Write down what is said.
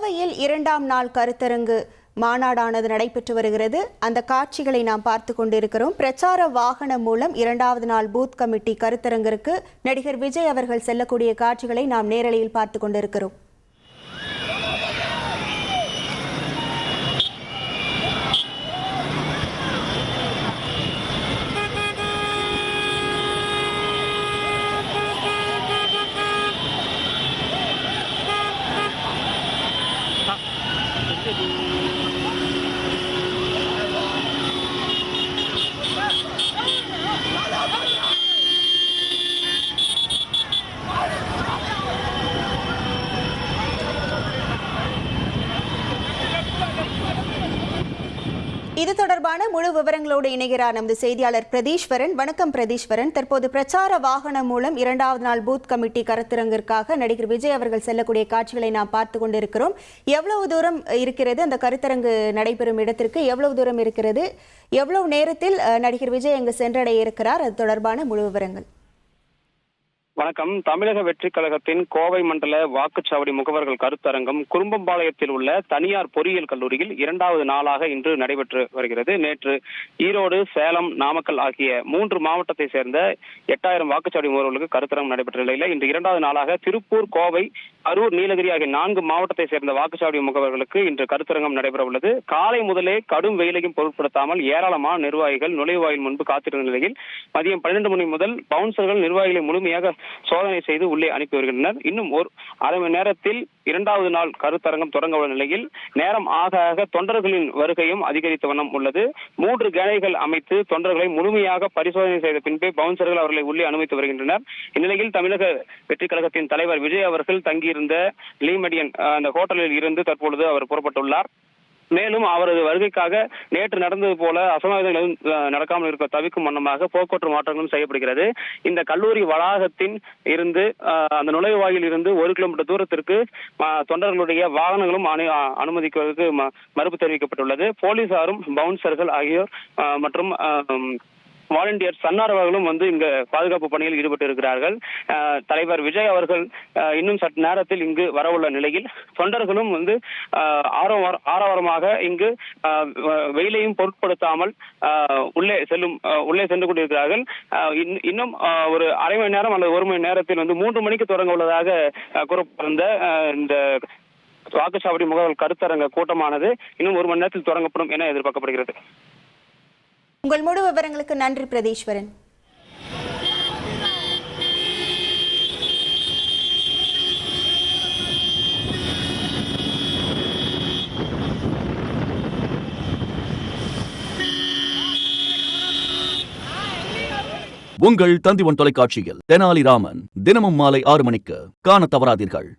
கோவையில் 2ஆம் நாள் கருத்தரங்கு மாநாடானது நடைபெற்று வருகிறது. அந்த காட்சிகளை நாம் பார்த்து கொண்டிருக்கிறோம். பிரச்சார வாகனம் மூலம் 2வது நாள் பூத் கமிட்டி கருத்தரங்கிற்கு நடிகர் விஜய் அவர்கள் செல்லக்கூடிய காட்சிகளை நாம் நேரலையில் பார்த்து கொண்டிருக்கிறோம். இது தொடர்பான முழு விவரங்களோடு இணைகிறார் நமது செய்தியாளர் பிரதீஸ்வரன். வணக்கம் பிரதீஸ்வரன். தற்போது பிரச்சார வாகனம் மூலம் 2வது நாள் பூத் கமிட்டி கருத்தரங்கிற்காக நடிகர் விஜய் அவர்கள் செல்லக்கூடிய காட்சிகளை நாம் பார்த்து கொண்டிருக்கிறோம். எவ்வளவு தூரம் இருக்கிறது அந்த கருத்தரங்கு நடைபெறும் இடத்திற்கு? எவ்வளவு தூரம் இருக்கிறது? எவ்வளவு நேரத்தில் நடிகர் விஜய் அங்கு சென்றடைய இருக்கிறார்? அது தொடர்பான முழு விவரங்கள். வணக்கம். தமிழக வெற்றி கழகத்தின் கோவை மண்டல வாக்குச்சாவடி முகவர்கள் கருத்தரங்கம் குறும்பம்பாளையத்தில் உள்ள தனியார் பொறியியல் கல்லூரியில் 2வது நாளாக இன்று நடைபெற்று வருகிறது. நேற்று ஈரோடு, சேலம், நாமக்கல் ஆகிய 3 மாவட்டத்தை சேர்ந்த 8000 வாக்குச்சாவடி முகவர்களுக்கு கருத்தரங்கம் நடைபெற்ற நிலையில் இன்று 2வது நாளாக திருப்பூர், கோவை, அரூர், நீலகிரி ஆகிய 4 மாவட்டத்தை சேர்ந்த வாக்குச்சாவடி முகவர்களுக்கு இன்று கருத்தரங்கம் நடைபெற உள்ளது. காலை முதலே கடும் வெயிலையும் பொருட்படுத்தாமல் ஏராளமான நிர்வாகிகள் நுழைவாயில் முன்பு காத்திருந்த நிலையில் மதியம் 12 மணி முதல் பவுன்சர்கள் நிர்வாகிகளை முழுமையாக சோதனை செய்து உள்ளே அனுப்பி வருகின்றனர். இன்னும் ஒரு அரை மணி நேரத்தில் 2வது நாள் கருத்தரங்கம் தொடங்க உள்ள நிலையில் நேரம் ஆக ஆக தொண்டர்களின் வருகையும் அதிகரித்த வண்ணம் உள்ளது. 3 கேனைகள் அமைத்து தொண்டர்களை முழுமையாக பரிசோதனை செய்த பின்பே பவுன்சர்கள் அவர்களை உள்ளே அனுமதித்து வருகின்றனர். இந்நிலையில் தமிழக வெற்றி கழகத்தின் தலைவர் விஜய் அவர்கள் தங்கியிருந்த லீமடியன் அந்த ஹோட்டலில் இருந்து தற்பொழுது அவர் புறப்பட்டுள்ளார். மேலும் அவரது வருகைக்காக நேற்று நடந்தது போல அசம்பாவிதங்களும் நடக்காமல் இருக்க தவிர்க்கும் வண்ணமாக போக்குவரத்து மாற்றங்களும் செய்யப்படுகிறது. இந்த கல்லூரி வளாகத்தின் இருந்து அந்த நுழைவாயில் இருந்து 1 கிலோமீட்டர் தூரத்திற்கு தொண்டர்களுடைய வாகனங்களும் அனுமதிக்குவதற்கு மறுப்பு தெரிவிக்கப்பட்டுள்ளது. போலீசாரும் பவுன்சர்கள் ஆகியோர் மற்றும் வாலண்டியர் சன்னார்வர்களும் இங்கு பாதுகாப்பு பணியில் ஈடுபட்டு இருக்கிறார்கள். தலைவர் விஜய் அவர்கள் இன்னும் சற்று நேரத்தில் இங்கு வரவுள்ள நிலையில் தொண்டர்களும் ஆரவாரமாக இங்கு வெயிலையும் பொருட்படுத்தாமல் உள்ளே சென்று கொண்டிருக்கிறார்கள். இன்னும் ஒரு அரை மணி நேரம் அல்லது 1 மணி நேரத்தில் 3 மணிக்கு தொடங்க உள்ளதாக கூறப்பட்டிருந்த இந்த வாக்குச்சாவடி முகவர்கள் கருத்தரங்க கூட்டமானது இன்னும் 1 மணி நேரத்தில் தொடங்கப்படும் என எதிர்பார்க்கப்படுகிறது. உங்கள் முழு விவரங்களுக்கு நன்றி பிரதீஸ்வரன். உங்கள் தந்திவன் தொலைக்காட்சியில் தெனாலிராமன் தினமும் மாலை 6 மணிக்கு காண தவறாதீர்கள்.